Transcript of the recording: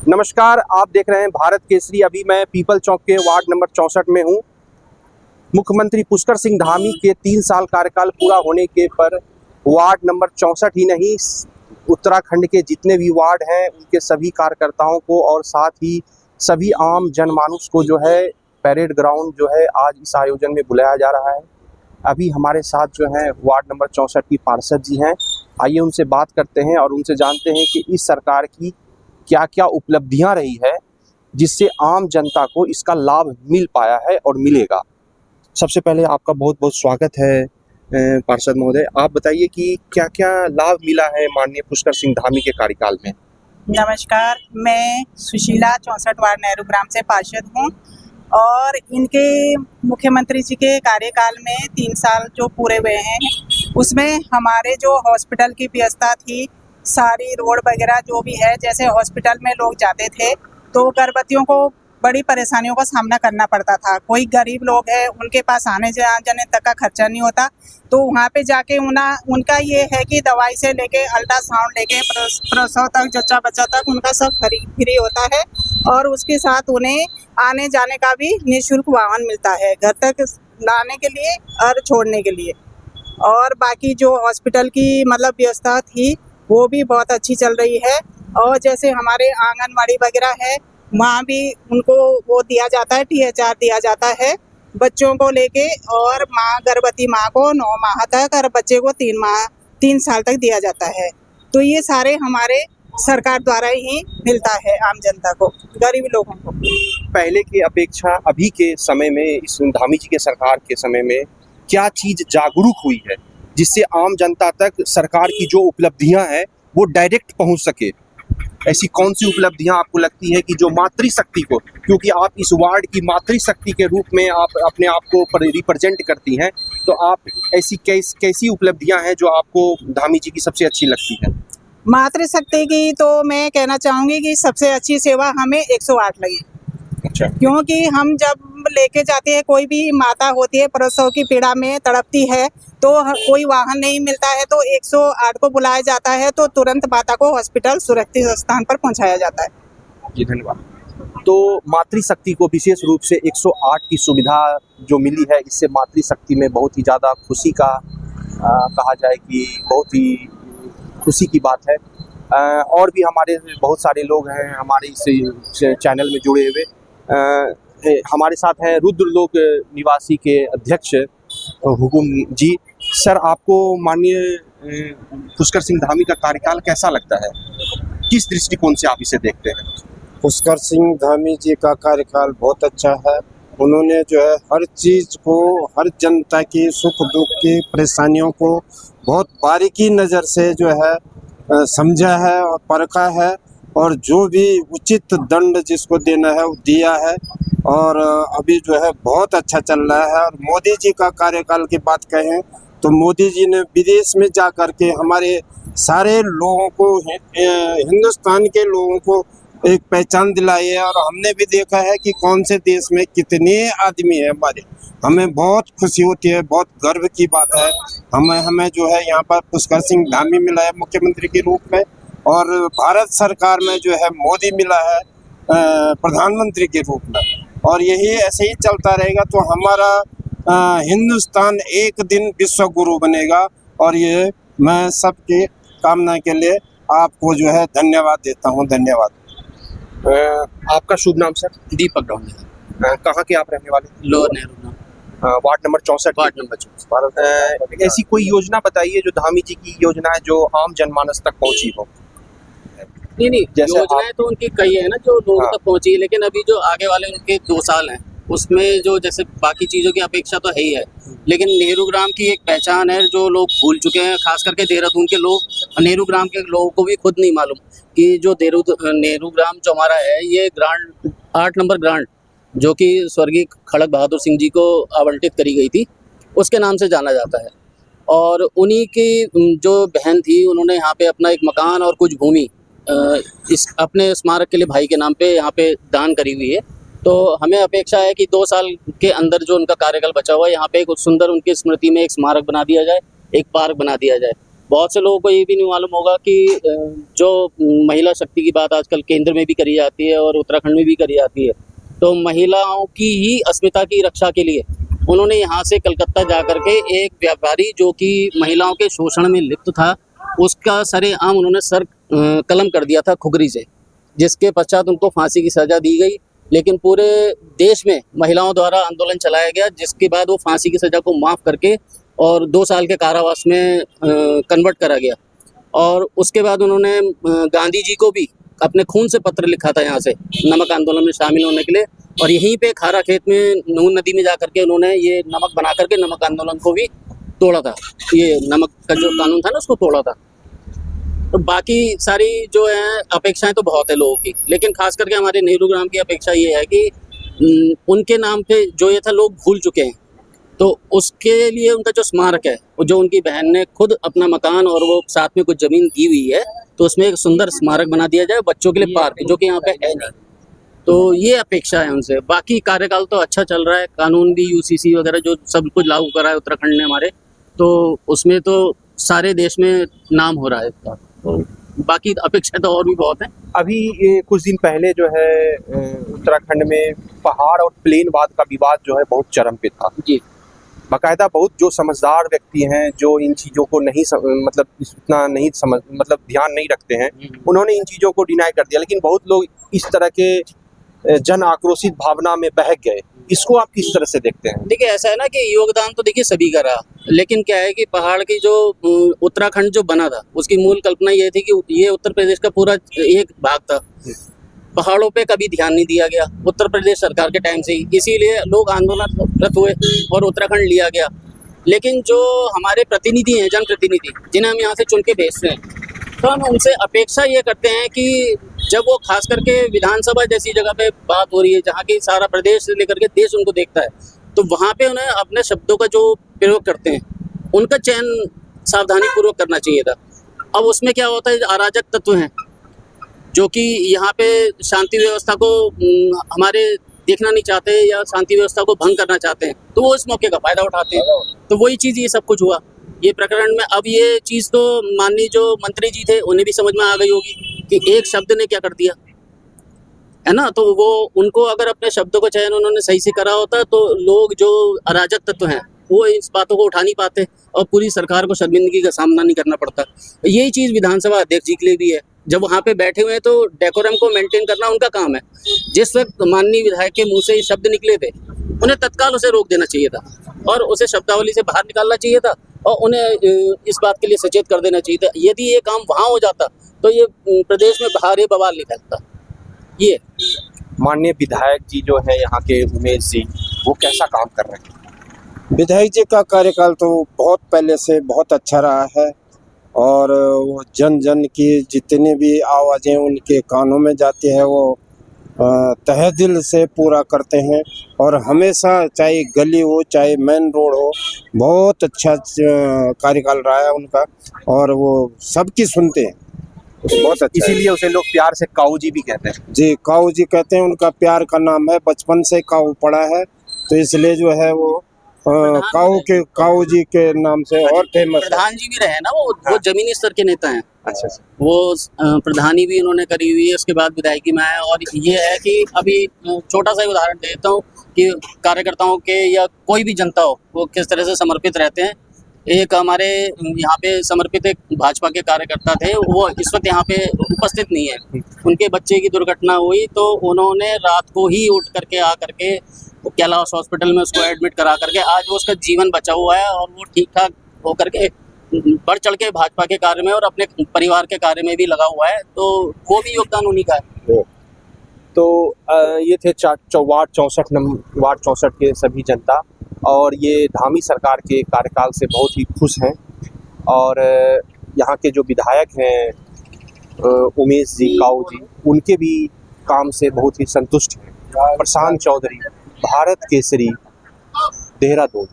नमस्कार, आप देख रहे हैं भारत केसरी। अभी मैं पीपल चौक के वार्ड नंबर 64 में हूं। मुख्यमंत्री पुष्कर सिंह धामी के 3 साल कार्यकाल पूरा होने के पर वार्ड नंबर 64 ही नहीं, उत्तराखंड के जितने भी वार्ड हैं उनके सभी कार्यकर्ताओं को और साथ ही सभी आम जनमानुस को जो है परेड ग्राउंड जो है आज इस आयोजन में बुलाया जा रहा है। अभी हमारे साथ जो है वार्ड नंबर 64 की पार्षद जी हैं। आइए उनसे बात करते हैं और उनसे जानते हैं कि इस सरकार की क्या क्या उपलब्धियां रही है जिससे आम जनता को इसका लाभ मिल पाया है और मिलेगा। सबसे पहले आपका बहुत बहुत स्वागत है पार्षद महोदय। आप बताइए कि क्या क्या लाभ मिला है माननीय पुष्कर सिंह धामी के कार्यकाल में। नमस्कार, मैं सुशीला 64 वार्ड नेहरू ग्राम से पार्षद हूँ और इनके मुख्यमंत्री जी के कार्यकाल में 3 साल जो पूरे हुए हैं उसमें हमारे जो हॉस्पिटल की व्यवस्था थी, सारी रोड वगैरह जो भी है, जैसे हॉस्पिटल में लोग जाते थे तो गर्भवतियों को बड़ी परेशानियों का सामना करना पड़ता था। कोई गरीब लोग है उनके पास आने जाने तक का खर्चा नहीं होता, तो वहाँ पे जाके उनका ये है कि दवाई से लेके अल्ट्रासाउंड लेके प्रसव तक, जच्चा बच्चा तक उनका सब फ्री होता है और उसके साथ उन्हें आने जाने का भी निःशुल्क वाहन मिलता है घर तक लाने के लिए और छोड़ने के लिए। और बाकी जो हॉस्पिटल की मतलब व्यवस्था थी वो भी बहुत अच्छी चल रही है। और जैसे हमारे आंगनबाड़ी वगैरह है वहाँ भी उनको वो दिया जाता है, THR दिया जाता है बच्चों को लेके, और गर्भवती माँ को 9 माह तक और बच्चे को 3 साल तक दिया जाता है। तो ये सारे हमारे सरकार द्वारा ही मिलता है आम जनता को, गरीब लोगों को। पहले की अपेक्षा अभी के समय में, इस धामी जी के सरकार के समय में क्या चीज़ जागरूक हुई है जिससे आम जनता तक सरकार की जो उपलब्धियां हैं वो डायरेक्ट पहुंच सके? ऐसी कौन सी उपलब्धियां आपको लगती है कि जो मातृशक्ति को, क्योंकि आप इस वार्ड की मातृशक्ति के रूप में आप अपने आप को रिप्रेजेंट करती हैं, तो आप ऐसी कैसी उपलब्धियां हैं जो आपको धामी जी की सबसे अच्छी लगती है? मातृशक्ति की तो मैं कहना चाहूँगी कि सबसे अच्छी सेवा हमें 108 लगी। अच्छा। क्योंकि हम जब लेके जाते हैं, कोई भी माता होती है प्रसव की पीड़ा में तड़पती है तो कोई वाहन नहीं मिलता है तो 108 को बुलाया जाता है, तो तुरंत माता को हॉस्पिटल सुरक्षित स्थान पर पहुंचाया जाता है। जी धन्यवाद। तो मातृशक्ति को विशेष रूप से 108 की सुविधा जो मिली है, इससे मातृशक्ति में बहुत ही ज़्यादा खुशी का कहा जाए कि बहुत ही खुशी की बात है। और भी हमारे बहुत सारे लोग हैं हमारे इस चैनल में जुड़े हुए। हमारे साथ हैं रुद्रलोक निवासी के अध्यक्ष हुकुम जी। सर, आपको माननीय पुष्कर सिंह धामी का कार्यकाल कैसा लगता है? किस दृष्टिकोण से आप इसे देखते हैं? पुष्कर सिंह धामी जी का कार्यकाल बहुत अच्छा है। उन्होंने जो है हर चीज़ को, हर जनता की सुख दुख की परेशानियों को बहुत बारीकी नज़र से जो है समझा है और परखा है, और जो भी उचित दंड जिसको देना है वो दिया है, और अभी जो है बहुत अच्छा चल रहा है। और मोदी जी का कार्यकाल की बात कहें तो मोदी जी ने विदेश में जा कर के हमारे सारे लोगों को, हिंदुस्तान के लोगों को एक पहचान दिलाई है, और हमने भी देखा है कि कौन से देश में कितने आदमी हैं हमारे। हमें बहुत खुशी होती है, बहुत गर्व की बात है। हमें जो है यहाँ पर पुष्कर सिंह धामी मिला है मुख्यमंत्री के रूप में, और भारत सरकार में जो है मोदी मिला है प्रधानमंत्री के रूप में, और यही ऐसे ही चलता रहेगा तो हमारा हिंदुस्तान एक दिन विश्व गुरु बनेगा। और ये मैं सबकी कामना के लिए आपको जो है धन्यवाद देता हूँ। धन्यवाद। आपका शुभ नाम सर? दीपक डोंगरे। कहाँ के आप रहने वाले? लोअर नेहरू ग्राम, वार्ड नंबर 64। Ward number 64। ऐसी कोई योजना बताइए जो धामी जी की योजना है जो आम जनमानस तक पहुंची हो। नहीं, जैसे योजनाएं तो उनकी कई है ना जो लोगों तक पहुंची है, लेकिन अभी जो आगे वाले उनके 2 साल हैं उसमें जो जैसे बाकी चीज़ों की अपेक्षा तो है ही है, लेकिन नेहरू ग्राम की एक पहचान है जो लोग भूल चुके हैं। खास करके देहरादून के लोग, नेहरू ग्राम के लोगों को भी खुद नहीं मालूम कि जो नेहरू ग्राम जो हमारा है ये ग्रांट 8 नंबर ग्रांट जो कि स्वर्गीय खड़क बहादुर सिंह जी को आवंटित करी गई थी, उसके नाम से जाना जाता है। और उन्हीं की जो बहन थी उन्होंने यहाँ पे अपना एक मकान और कुछ भूमि इस अपने स्मारक के लिए भाई के नाम पे यहाँ पे दान करी हुई है। तो हमें अपेक्षा है कि 2 साल के अंदर जो उनका कार्यकाल बचा हुआ है यहाँ पे एक सुंदर उनकी स्मृति में एक स्मारक बना दिया जाए, एक पार्क बना दिया जाए। बहुत से लोगों को ये भी नहीं मालूम होगा कि जो महिला शक्ति की बात आजकल केंद्र में भी करी जाती है और उत्तराखंड में भी करी जाती है, तो महिलाओं की ही अस्मिता की रक्षा के लिए उन्होंने यहाँ से कलकत्ता जा कर के एक व्यापारी जो कि महिलाओं के शोषण में लिप्त था, उसका सरेआम उन्होंने सर कलम कर दिया था खुगरी से, जिसके पश्चात उनको फांसी की सज़ा दी गई। लेकिन पूरे देश में महिलाओं द्वारा आंदोलन चलाया गया, जिसके बाद वो फांसी की सज़ा को माफ़ करके और 2 साल के कारावास में कन्वर्ट करा गया। और उसके बाद उन्होंने गांधी जी को भी अपने खून से पत्र लिखा था यहाँ से नमक आंदोलन में शामिल होने के लिए, और यहीं पे खारा खेत में नून नदी में जा करके उन्होंने ये नमक बना करके नमक आंदोलन को भी तोड़ा था। ये नमक का जो कानून था ना, उसको तोड़ा था। तो बाकी सारी जो है अपेक्षाएं तो बहुत है लोगों की, लेकिन खास करके हमारे नेहरू ग्राम की अपेक्षा ये है कि उनके नाम पे जो ये था लोग भूल चुके हैं, तो उसके लिए उनका जो स्मारक है, वो जो उनकी बहन ने खुद अपना मकान और वो साथ में कुछ ज़मीन दी हुई है, तो उसमें एक सुंदर स्मारक बना दिया जाए, बच्चों के लिए पार्क, जो कि यहाँ पे है नहीं। तो ये अपेक्षा है उनसे। बाकी कार्यकाल तो अच्छा चल रहा है, कानून भी यूसीसी वगैरह जो सब कुछ लागू करा है उत्तराखंड ने हमारे, तो उसमें तो सारे देश में नाम हो रहा है इसका। तो बाकी अपेक्षा तो और भी बहुत है। अभी कुछ दिन पहले जो है उत्तराखंड में पहाड़ और प्लेनवाद का विवाद जो है बहुत चरम पे था जी। बाकायदा बहुत जो समझदार व्यक्ति हैं, जो इन चीज़ों को नहीं मतलब इतना नहीं समझ मतलब ध्यान नहीं रखते हैं, उन्होंने इन चीज़ों को डिनाई कर दिया। लेकिन बहुत लोग इस तरह के जन आक्रोशित भावना में बहक गए। इसको आप किस तरह से देखते हैं? देखिए ऐसा है ना कि योगदान तो देखिए सभी का रहा, लेकिन क्या है कि पहाड़ की जो उत्तराखंड जो बना था, उसकी मूल कल्पना ये थी कि ये उत्तर प्रदेश का पूरा एक भाग था। पहाड़ों पे कभी ध्यान नहीं दिया गया उत्तर प्रदेश सरकार के टाइम से ही, इसीलिए लोग आंदोलनरत हुए और उत्तराखंड लिया गया। लेकिन जो हमारे प्रतिनिधि हैं, जनप्रतिनिधि, जिन्हें हम यहाँ से चुन के भेजते हैं, तो हम उनसे अपेक्षा ये करते हैं कि जब वो खास करके विधानसभा जैसी जगह पे बात हो रही है, जहाँ की सारा प्रदेश से लेकर के देश उनको देखता है, तो वहाँ पे उन्हें अपने शब्दों का जो प्रयोग करते हैं, उनका चयन सावधानी पूर्वक करना चाहिए था। अब उसमें क्या होता है, अराजक तत्व हैं जो कि यहाँ पे शांति व्यवस्था को हमारे देखना नहीं चाहते या शांति व्यवस्था को भंग करना चाहते हैं, तो वो इस मौके का फ़ायदा उठाते हैं। तो वही चीज़ ये सब कुछ हुआ ये प्रकरण में। अब ये चीज़ तो माननीय जो मंत्री जी थे उन्हें भी समझ में आ गई होगी कि एक शब्द ने क्या कर दिया है ना। तो वो उनको अगर अपने शब्दों का चयन उन्होंने सही से करा होता, तो लोग जो अराजक तत्व हैं वो इस बातों को उठा नहीं पाते और पूरी सरकार को शर्मिंदगी का सामना नहीं करना पड़ता। यही चीज़ विधानसभा अध्यक्ष जी के लिए भी है। जब वहाँ पे बैठे हुए हैं तो डेकोरम को मेंटेन करना उनका काम है। जिस वक्त माननीय विधायक के मुंह से ये शब्द निकले थे, उन्हें तत्काल उसे रोक देना चाहिए था और उसे शब्दावली से बाहर निकालना चाहिए था और उन्हें इस बात के लिए सचेत कर देना चाहिए था। यदि ये काम वहाँ हो जाता तो ये प्रदेश में भारी बवाल नहीं फैलता। ये माननीय विधायक जी जो है यहाँ के उमेश जी, वो कैसा काम कर रहे हैं? विधायक जी का कार्यकाल तो बहुत पहले से बहुत अच्छा रहा है और वो जन जन की जितनी भी आवाज़ें उनके कानों में जाती है वो तहे दिल से पूरा करते हैं और हमेशा चाहे गली हो चाहे मेन रोड हो, बहुत अच्छा कार्यकाल रहा है उनका और वो सबकी सुनते हैं, बहुत अच्छा। इसीलिए उसे लोग प्यार से काऊ जी भी कहते हैं। जी, काऊ जी कहते हैं, उनका प्यार का नाम है, बचपन से काऊ पड़ा है, तो इसलिए जो है वो काऊ जी के नाम से और फेमस। प्रधान जी भी रहे ना, वो जमीनी स्तर के नेता हैं। अच्छा। वो प्रधानी भी उन्होंने करी हुई है, उसके बाद विधायकी में आए। और ये है कि अभी छोटा सा उदाहरण देता हूँ कि कार्यकर्ताओं के या कोई भी जनता हो वो किस तरह से समर्पित रहते हैं। एक हमारे यहाँ पे समर्पित एक भाजपा के कार्यकर्ता थे, वो इस वक्त यहाँ पे उपस्थित नहीं है। उनके बच्चे की दुर्घटना हुई तो उन्होंने रात को ही उठ करके आ करके कैलाश हॉस्पिटल में उसको एडमिट करा करके आज वो उसका जीवन बचा हुआ है और वो ठीक ठाक होकर के बढ़ चढ़ के भाजपा के कार्य में और अपने परिवार के कार्य में भी लगा हुआ है, तो वो भी योगदान उन्हीं का है। तो ये थे वार्ड 64 के सभी जनता और ये धामी सरकार के कार्यकाल से बहुत ही खुश हैं और यहाँ के जो विधायक हैं उमेश जी, काऊ जी, उनके भी काम से बहुत ही संतुष्ट हैं। प्रशांत चौधरी, भारत केसरी, देहरादून।